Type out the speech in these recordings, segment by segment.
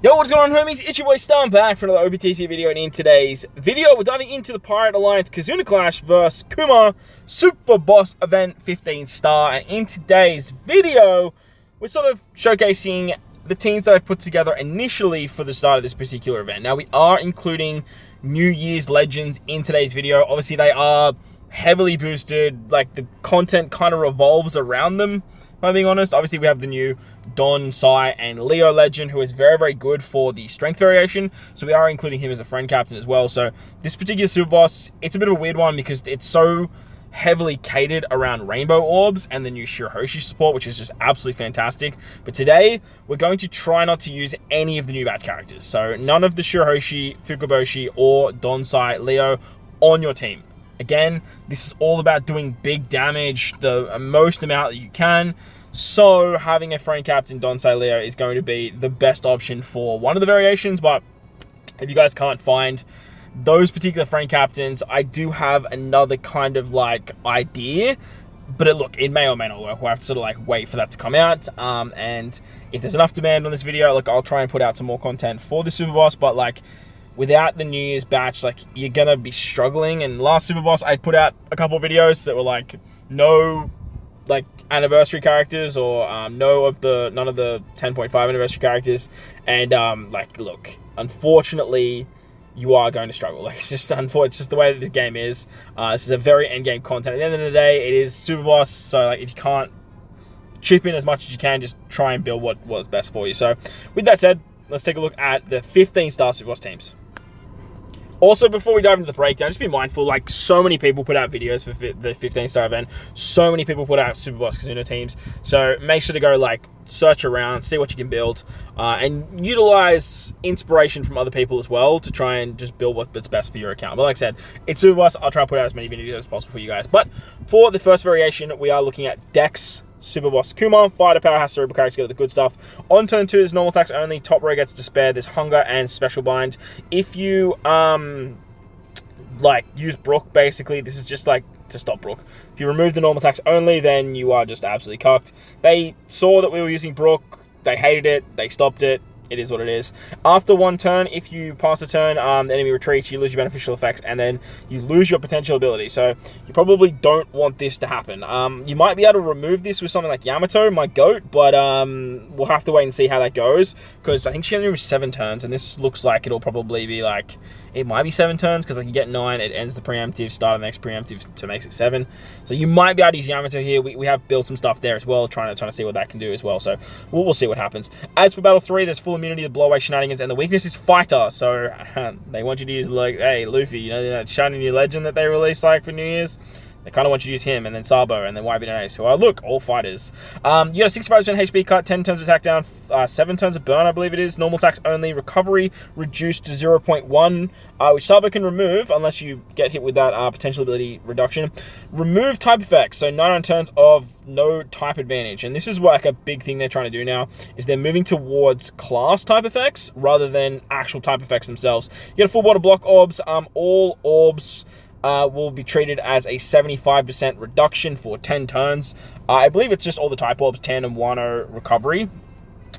Yo, what's going on, homies? It's your boy Star back for another OPTC video, and in today's video, we're diving into the Pirate Alliance Kizuna Clash vs KUMA Super Boss Event 15 Star, and in today's video, we're sort of showcasing the teams that I've put together initially for the start of this particular event. Now, we are including New Year's Legends in today's video. Obviously, they are heavily boosted, like the content kind of revolves around them, if I'm being honest. Obviously, we have the new Don, Sai, and Leo Legend, who is very, very good for the strength variation. So we are including him as a friend captain as well. So this particular super boss, it's a bit of a weird one because it's so heavily catered around Rainbow Orbs and the new Shirohoshi support, which is just absolutely fantastic. But today, we're going to try not to use any of the new batch characters. So none of the Shirohoshi, Fukaboshi, or Don, Sai, Leo on your team. Again, this is all about doing big damage, the most amount that you can. So having a friend captain Don Sai Leo is going to be the best option for one of the variations. But if you guys can't find those particular friend captains, I do have another kind of like idea. But look, it may or may not work. We'll have to sort of like wait for that to come out. And if there's enough demand on this video, look, I'll try and put out some more content for the Super Boss. But like, without the New Year's batch, like, you're gonna be struggling. And last Super Boss, I put out a couple of videos that were like no like anniversary characters, or none of the 10.5 anniversary characters, and like, look, unfortunately you are going to struggle. Like, it's just the way that this game is. This is a very end game content. At the end of the day, it is Super Boss, so like, if you can't chip in as much as you can, just try and build what's best for you. So with that said, let's take a look at the 15-star Super Boss teams. Also, before we dive into the breakdown, just be mindful, like, so many people put out videos for the 15-star event. So many people put out Super Boss Kizuna teams. So make sure to go, like, search around, see what you can build, and utilize inspiration from other people as well to try and just build what's best for your account. But like I said, it's Super Boss. I'll try and put out as many videos as possible for you guys. But for the first variation, we are looking at Dex Super Boss KUMA, Fighter, Powerhouse, Cerebral characters, get the good stuff. On turn 2 is normal attacks only, top row gets Despair, there's Hunger and Special Bind. If you, like, use Brook, basically, this is just, like, to stop Brook. If you remove the normal attacks only, then you are just absolutely cucked. They saw that we were using Brook, they hated it, they stopped it. It is what it is. After one turn, if you pass a turn, the enemy retreats, you lose your beneficial effects, and then you lose your potential ability. So you probably don't want this to happen. You might be able to remove this with something like Yamato, my goat, but we'll have to wait and see how that goes, because I think she only moves 7 turns, and this looks like it'll probably be like, it might be 7 turns, because like you get 9, it ends the preemptive, start of the next preemptive to make it 7. So you might be able to use Yamato here. We have built some stuff there as well, trying to see what that can do as well. So we'll see what happens. As for Battle 3, there's full immunity to blow away shenanigans, and the weakness is Fighter. So they want you to use, like, hey, Luffy, you know that shiny new legend that they released like for New Year's? They kind of want you to use him, and then Sabo, and then YB and Ace, who are, look, all fighters. You got a 65% HP cut, 10 turns of attack down, 7 turns of burn, I believe it is. Normal attacks only, recovery reduced to 0.1, which Sabo can remove unless you get hit with that potential ability reduction. Remove type effects, so 9 turns of no type advantage. And this is like a big thing they're trying to do now, is they're moving towards class type effects rather than actual type effects themselves. You get a full body block orbs, all orbs will be treated as a 75% reduction for 10 turns. I believe it's just all the type orbs, 10 and 1 recovery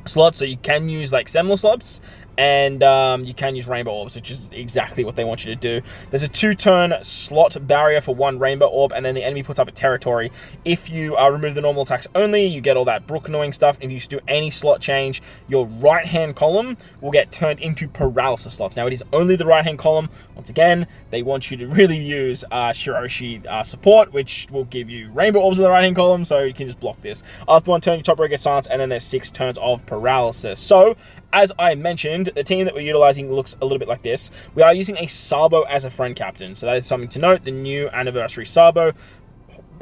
slots, so you can use like Seminole slots, and you can use Rainbow Orbs, which is exactly what they want you to do. There's a 2-turn slot barrier for 1 Rainbow Orb, and then the enemy puts up a territory. If you remove the normal attacks only, you get all that Brook annoying stuff. If you do any slot change, your right-hand column will get turned into paralysis slots. Now, it is only the right-hand column. Once again, they want you to really use Shirohoshi support, which will give you Rainbow Orbs in the right-hand column, so you can just block this. After one turn, your top row gets silenced, and then there's 6 turns of paralysis. So, as I mentioned, the team that we're utilizing looks a little bit like this. We are using a Sabo as a friend captain, so that is something to note. The new anniversary Sabo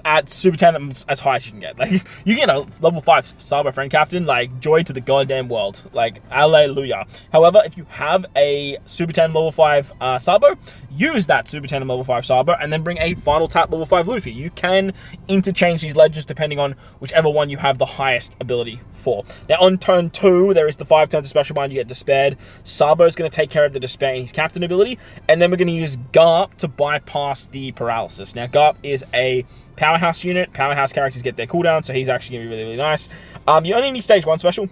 at Super 10 as high as you can get. Like, if you get a level 5 Sabo friend captain, like, joy to the goddamn world. Like, alleluia. However, if you have a Super 10 level 5 Sabo, use that Super 10 and level 5 Sabo, and then bring a final tap level 5 Luffy. You can interchange these legends depending on whichever one you have the highest ability for. Now, on turn 2, there is the 5 turns of Special Bind, you get Despaired. Sabo is going to take care of the Despair in his captain ability, and then we're going to use Garp to bypass the paralysis. Now, Garp is a Powerhouse unit. Powerhouse characters get their cooldown, so he's actually going to be really, really nice. You only need stage 1 special.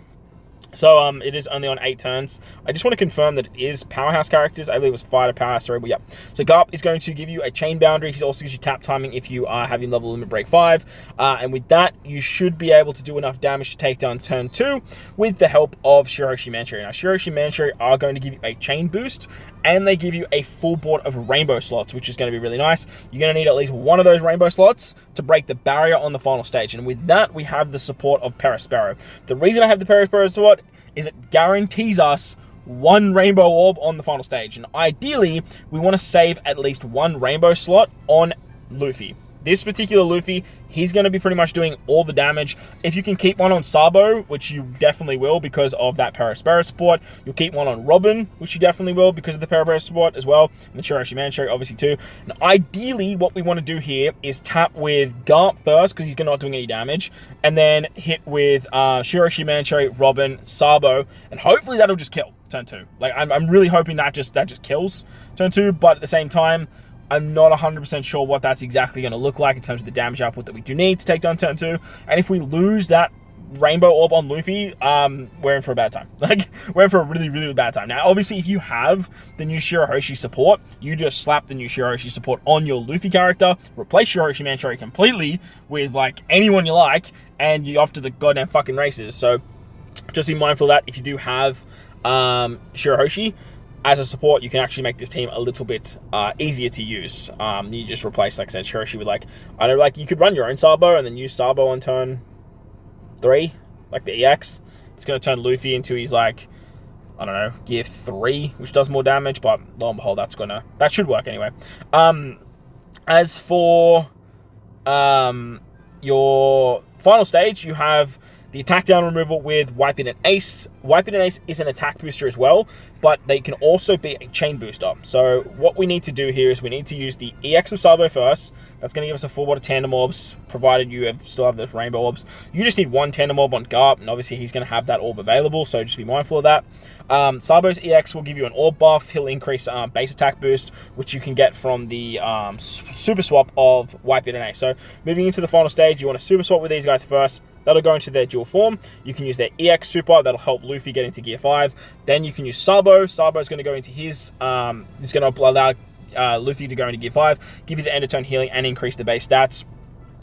So it is only on 8 turns. I just want to confirm that it is Powerhouse characters. I believe it was Fighter, Powerhouse, but yeah. So Garp is going to give you a chain boundary. He also gives you tap timing if you are having level limit break 5. And with that, you should be able to do enough damage to take down turn 2 with the help of Shiroshi Manchuri. Now, Shiroshi Manchuri are going to give you a chain boost, and they give you a full board of rainbow slots, which is going to be really nice. You're going to need at least one of those rainbow slots to break the barrier on the final stage. And with that, we have the support of Perispero. The reason I have the Perispero support is it guarantees us one rainbow orb on the final stage. And ideally, we want to save at least one rainbow slot on Luffy. This particular Luffy, he's going to be pretty much doing all the damage. If you can keep one on Sabo, which you definitely will because of that Perispero support, you'll keep one on Robin, which you definitely will because of the Perispero support as well, and the Shiroshi Manchuri obviously too. And ideally, what we want to do here is tap with Garp first because he's not doing any damage, and then hit with Shiroshi Manchuri, Robin, Sabo, and hopefully that'll just kill turn 2. Like I'm really hoping that just kills turn 2, but at the same time, I'm not 100% sure what that's exactly going to look like in terms of the damage output that we do need to take down turn 2. And if we lose that rainbow orb on Luffy, we're in for a bad time. Like, we're in for a really, really bad time. Now, obviously, if you have the new Shiroshi support, you just slap the new Shiroshi support on your Luffy character, replace Shiroshi Manchuri completely with, like, anyone you like, and you're off to the goddamn fucking races. So, just be mindful of that if you do have Shiroshi as a support, you can actually make this team a little bit easier to use. You just replace, like I said, Shiroshi with, like, I don't know, like, you could run your own Sabo and then use Sabo on turn 3, like the EX. It's going to turn Luffy into his, like, I don't know, gear 3, which does more damage, but lo and behold, that should work anyway. As for your final stage, you have the attack down removal with Wipe In and Ace. Wipe In and Ace is an attack booster as well, but they can also be a chain booster. So what we need to do here is we need to use the EX of Sabo first. That's going to give us a full board of tandem orbs, provided you still have those rainbow orbs. You just need one tandem orb on Garp, and obviously he's going to have that orb available, so just be mindful of that. Sabo's EX will give you an orb buff. He'll increase base attack boost, which you can get from the super swap of Wipe In and Ace. So moving into the final stage, you want to super swap with these guys first. That'll go into their dual form. You can use their EX super. That'll help Luffy get into Gear 5. Then you can use Sabo. Sabo's going to go into his... it's going to allow Luffy to go into Gear 5, give you the end of turn healing, and increase the base stats.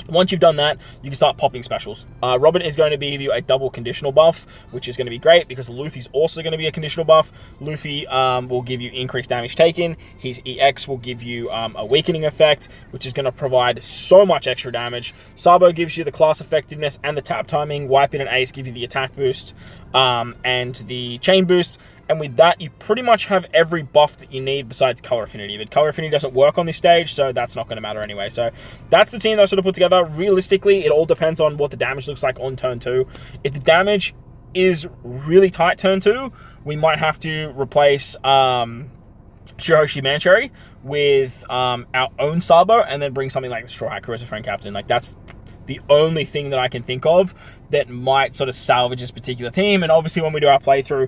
Once you've done that, you can start popping specials. Robin is going to give you a double conditional buff, which is going to be great because Luffy's also going to be a conditional buff. Luffy will give you increased damage taken. His EX will give you a weakening effect, which is going to provide so much extra damage. Sabo gives you the class effectiveness and the tap timing. Wipe In and Ace give you the attack boost and the chain boost. And with that, you pretty much have every buff that you need besides Color Affinity. But Color Affinity doesn't work on this stage, so that's not going to matter anyway. So that's the team that I sort of put together. Realistically, it all depends on what the damage looks like on turn 2. If the damage is really tight turn 2, we might have to replace Shiroshi Manchuri with our own Sabo and then bring something like the Straw Hat Crew as a friend captain. Like, that's the only thing that I can think of that might sort of salvage this particular team. And obviously, when we do our playthrough,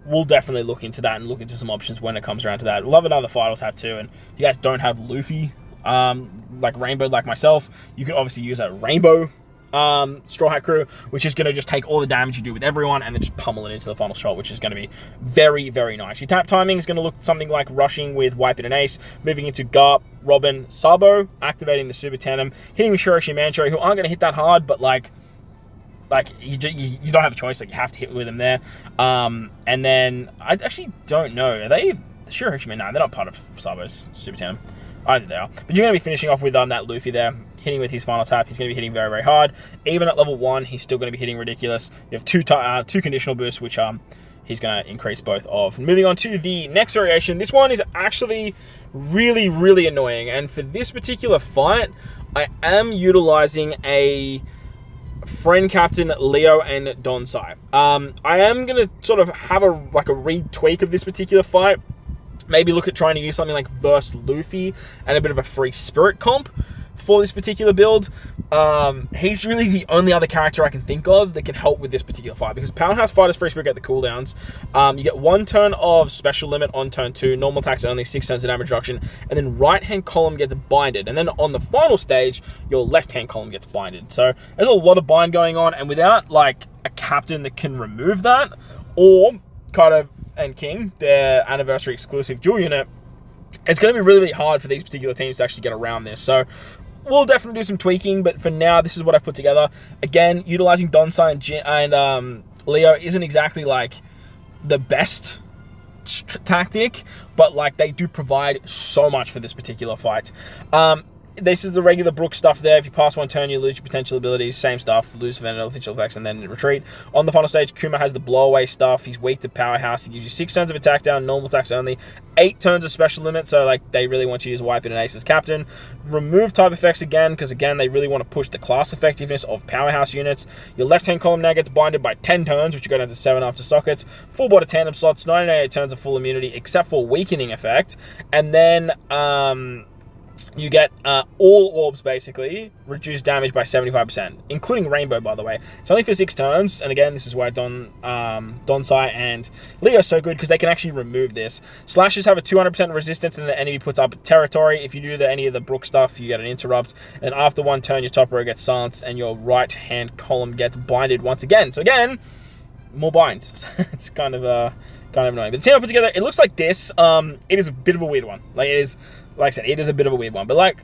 we'll definitely look into that and look into some options when it comes around to that. We'll have another Finals tab too, and if you guys don't have Luffy, like Rainbow, like myself, you can obviously use a Rainbow Straw Hat Crew, which is going to just take all the damage you do with everyone and then just pummel it into the final shot, which is going to be very, very nice. Your tap timing is going to look something like rushing with Wipe In and Ace, moving into Garp, Robin, Sabo, activating the Super Tandem, hitting with Shiroshi Manchuri, who aren't going to hit that hard, but like you don't have a choice. Like, you have to hit with them there. And then I actually don't know. Are they Shiroshi Man? No, they're not part of Sabo's Super Tandem. I don't think they are. But you're going to be finishing off with that Luffy there, hitting with his final tap. He's going to be hitting very, very hard. Even at level 1, he's still going to be hitting ridiculous. You have two conditional boosts, which he's going to increase both of. Moving on to the next variation. This one is actually really, really annoying. And for this particular fight, I am utilizing a friend captain Leo and Donsai. I am going to sort of have a retweak of this particular fight. Maybe look at trying to use something like Verse Luffy and a bit of a free spirit comp for this particular build. He's really the only other character I can think of that can help with this particular fight, because Powerhouse Fighters Free Spirit get the cooldowns. You get 1 turn of special limit on turn 2, normal attacks only 6 turns of damage reduction, and then right hand column gets binded, and then on the final stage your left hand column gets binded. So there's a lot of bind going on, and without like a captain that can remove that, or Kaido and King, their anniversary exclusive dual unit, it's going to be really, really hard for these particular teams to actually get around this. So we'll definitely do some tweaking, but for now, this is what I put together. Again, utilizing Donsai and Leo isn't exactly like the best tactic, but like they do provide so much for this particular fight. This is the regular Brook stuff there. If you pass one turn, you lose your potential abilities. Same stuff. Lose potential effects and then retreat. On the final stage, KUMA has the blowaway stuff. He's weak to Powerhouse. He gives you 6 turns of attack down, normal attacks only. 8 turns of special limit, so like they really want you to use Wipe It and Ace as captain. Remove type effects again, because again, they really want to push the class effectiveness of Powerhouse units. Your left-hand column now gets binded by 10 turns, which you go down to 7 after sockets. Full border tandem slots, 98 turns of full immunity, except for weakening effect. And then, you get all orbs basically reduce damage by 75%, including Rainbow, by the way. It's only for 6 turns, and again, this is why Donsai and Leo are so good, because they can actually remove this. Slashes have a 200% resistance, and the enemy puts up territory. If you do any of the Brook stuff, you get an interrupt, and after one turn, your top row gets silenced, and your right-hand column gets binded once again. So again, more binds. It's kind of annoying. But the team I put together, it looks like this. It is a bit of a weird one. Like I said, it is a bit of a weird one. But like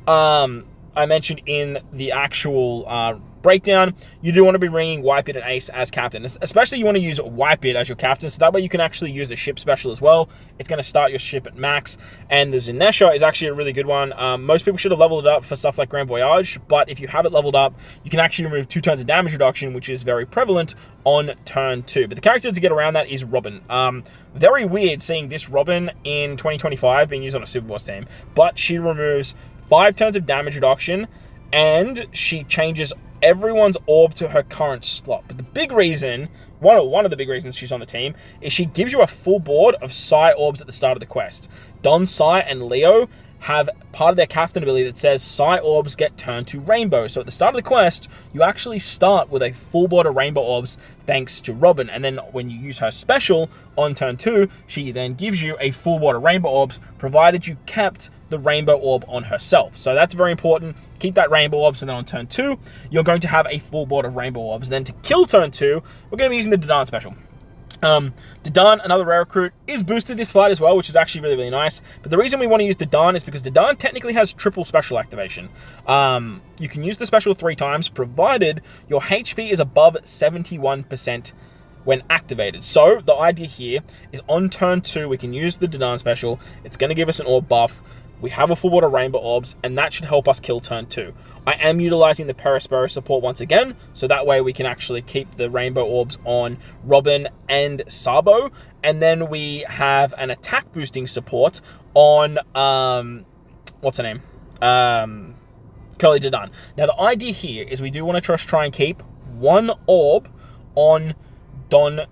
I mentioned in the actual breakdown, you do want to be bringing Wipe It and Ace as captain. Especially you want to use Wipe It as your captain, so that way you can actually use the ship special as well. It's going to start your ship at max. And the Zunesha is actually a really good one. Most people should have leveled it up for stuff like Grand Voyage, but if you have it leveled up, you can actually remove 2 turns of damage reduction, which is very prevalent on turn 2. But the character to get around that is Robin. Very weird seeing this Robin in 2025 being used on a Superboss team, but she removes 5 turns of damage reduction, and she changes everyone's orb to her current slot. But the big reason, one of the big reasons she's on the team, is she gives you a full board of Psy orbs at the start of the quest. Don, Psy, and Leo have part of their captain ability that says Psy orbs get turned to rainbow. So at the start of the quest, you actually start with a full board of rainbow orbs thanks to Robin. And then when you use her special on turn 2, she then gives you a full board of rainbow orbs, provided you kept the rainbow orb on herself. So that's very important. Keep that rainbow orb, so then on turn 2, you're going to have a full board of rainbow orbs. Then to kill turn 2, we're going to be using the Dineen special. Dineen, another rare recruit, is boosted this fight as well, which is actually really, really nice. But the reason we want to use Dineen is because Dineen technically has triple special activation. You can use the special 3 times, provided your HP is above 71% when activated. So the idea here is on turn 2, we can use the Dineen special. It's going to give us an orb buff. We have a full board of rainbow orbs, and that should help us kill turn 2. I am utilizing the Perispero support once again, so that way we can actually keep the rainbow orbs on Robin and Sabo, and then we have an attack boosting support on, what's her name? Curly Dineen. Now the idea here is we do want to try and keep 1 orb on Don,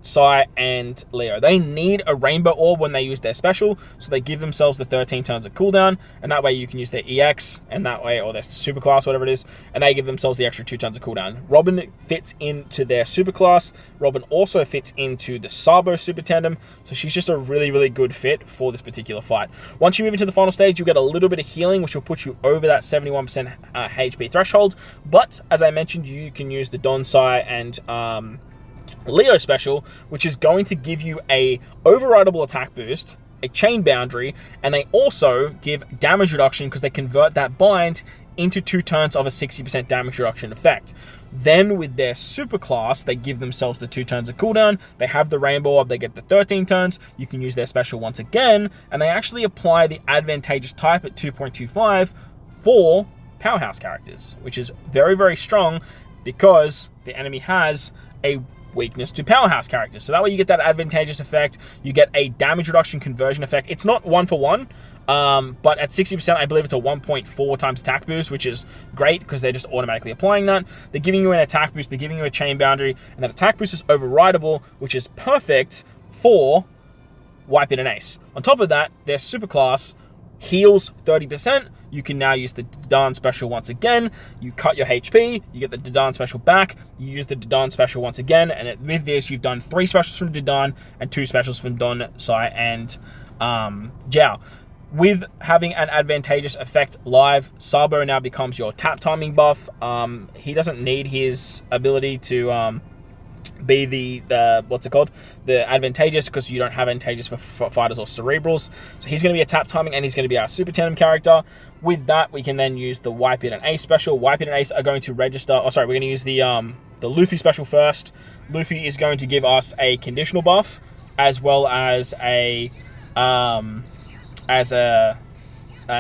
Psy, and Leo. They need a rainbow orb when they use their special, so they give themselves the 13 turns of cooldown, and that way you can use their EX, and that way, or their superclass, whatever it is, and they give themselves the extra 2 turns of cooldown. Robin fits into their superclass. Robin also fits into the Sabo super tandem, so she's just a really, really good fit for this particular fight. Once you move into the final stage, you get a little bit of healing, which will put you over that 71% HP threshold, but as I mentioned, you can use the Don, Psy, and Leo special, which is going to give you a overrideable attack boost, a chain boundary, and they also give damage reduction because they convert that bind into 2 turns of a 60% damage reduction effect. Then with their super class, they give themselves the 2 turns of cooldown. They have the rainbow orb, they get the 13 turns. You can use their special once again, and they actually apply the advantageous type at 2.25 for powerhouse characters, which is very, very strong because the enemy has a weakness to powerhouse characters. So that way you get that advantageous effect. You get a damage reduction conversion effect. It's not 1-for-1, but at 60%, I believe it's a 1.4 times attack boost, which is great because they're just automatically applying that. They're giving you an attack boost, they're giving you a chain boundary, and that attack boost is overrideable, which is perfect for Wipe It and Ace. On top of that, their superclass heals 30%. You can now use the Dineen special once again. You cut your HP, you get the Dineen special back, you use the Dineen special once again, and with this, you've done 3 specials from Dineen and 2 specials from Don, Psy, and Jiao. With having an advantageous effect live, Sabo now becomes your tap timing buff. He doesn't need his ability to be the what's it called? The advantageous, because you don't have advantageous for fighters or cerebrals. So he's going to be a tap timing, and he's going to be our super tandem character. With that, we can then use the Wipe It and Ace special. Wipe It and Ace are going to register. Oh, sorry, we're going to use the Luffy special first. Luffy is going to give us a conditional buff, as well as a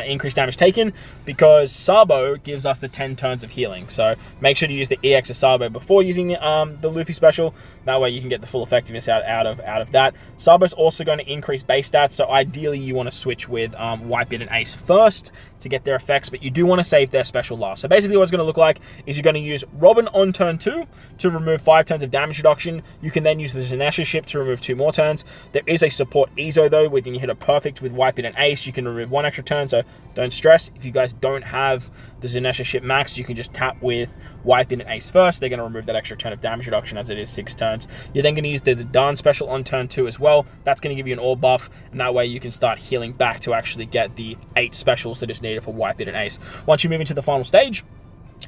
increased damage taken, because Sabo gives us the 10 turns of healing. So make sure to use the EX of Sabo before using the Luffy special. That way you can get the full effectiveness out of that. Sabo's also going to increase base stats, so ideally you want to switch with Wipe It and Ace first to get their effects, but you do want to save their special last. So basically what it's going to look like is you're going to use Robin on turn 2 to remove 5 turns of damage reduction. You can then use the Zenesha ship to remove 2 more turns. There is a support Ezo though, when you hit a perfect with Wipe It and Ace, you can remove 1 extra turn, so don't stress. If you guys don't have the Zenesha ship max, you can just tap with Wipe It and Ace first. They're going to remove that extra turn of damage reduction, as it is 6 turns. You're then going to use the Darn special on turn 2 as well. That's going to give you an orb buff, and that way you can start healing back to actually get the 8 specials that is needed for Wipe It and Ace. Once you move into the final stage,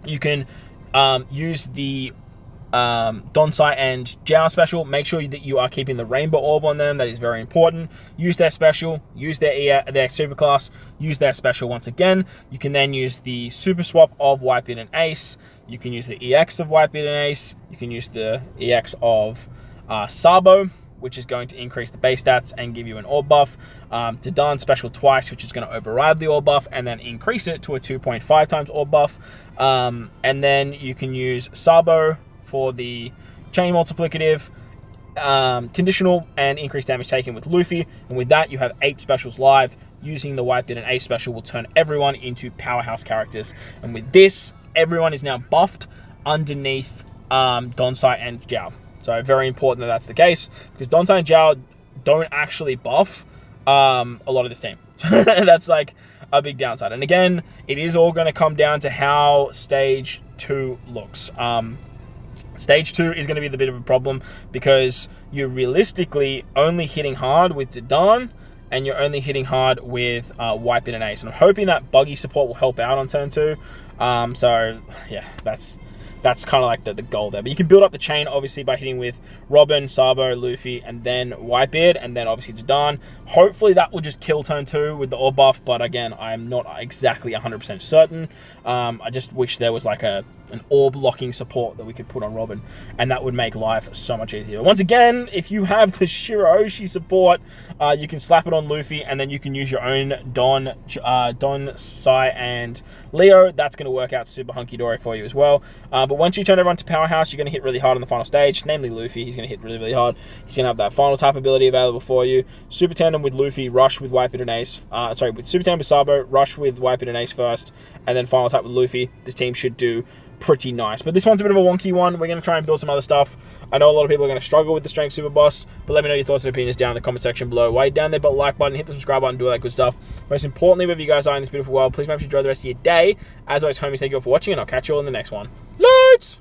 you can use the Donsai and Jiao special. Make sure that you are keeping the rainbow orb on them. That is very important. Use their special, use their super class, use their special once again. You can then use the super swap of Wipe It and Ace. You can use the EX of Wipe It and Ace. You can use the EX of Sabo, which is going to increase the base stats and give you an orb buff. Dadan special twice, which is going to override the orb buff and then increase it to a 2.5 times orb buff. And then you can use Sabo for the chain multiplicative, conditional, and increased damage taken with Luffy. And with that, you have 8 specials live. Using the Wipe It and Ace special will turn everyone into powerhouse characters. And with this, everyone is now buffed underneath Donsai and Jiao. So very important that that's the case, because Donsai and Jiao don't actually buff a lot of this team. So that's like a big downside. And again, it is all going to come down to how Stage 2 looks. Stage 2 is going to be the bit of a problem, because you're realistically only hitting hard with Dadan, and you're only hitting hard with Wipe It and Ace. And I'm hoping that buggy support will help out on turn 2. So yeah, that's kind of like the goal there. But you can build up the chain, obviously, by hitting with Robin, Sabo, Luffy, and then Wipe It, and then obviously Dadan. Hopefully that will just kill turn 2 with the orb buff, but again, I'm not exactly 100% certain. I just wish there was like an orb locking support that we could put on Robin, and that would make life so much easier. Once again, if you have the Shirahoshi support, you can slap it on Luffy, and then you can use your own Don, Sai, and Leo. That's going to work out super hunky-dory for you as well. But once you turn everyone to Powerhouse, you're going to hit really hard on the final stage, namely Luffy. He's going to hit really, really hard. He's going to have that final type ability available for you. Super Tandem with Luffy, Rush with Wipe It and Ace. With Super Tandem with Sabo, Rush with Wipe It and Ace first, and then final type with Luffy. This team should do pretty nice. But this one's a bit of a wonky one. We're going to try and build some other stuff. I know a lot of people are going to struggle with the Strength Super Boss, but let me know your thoughts and opinions down in the comment section below. While you're down there, but like button, hit the subscribe button, do all that good stuff. Most importantly, wherever you guys are in this beautiful world, please make sure you enjoy the rest of your day. As always, homies, thank you all for watching, and I'll catch you all in the next one. Let's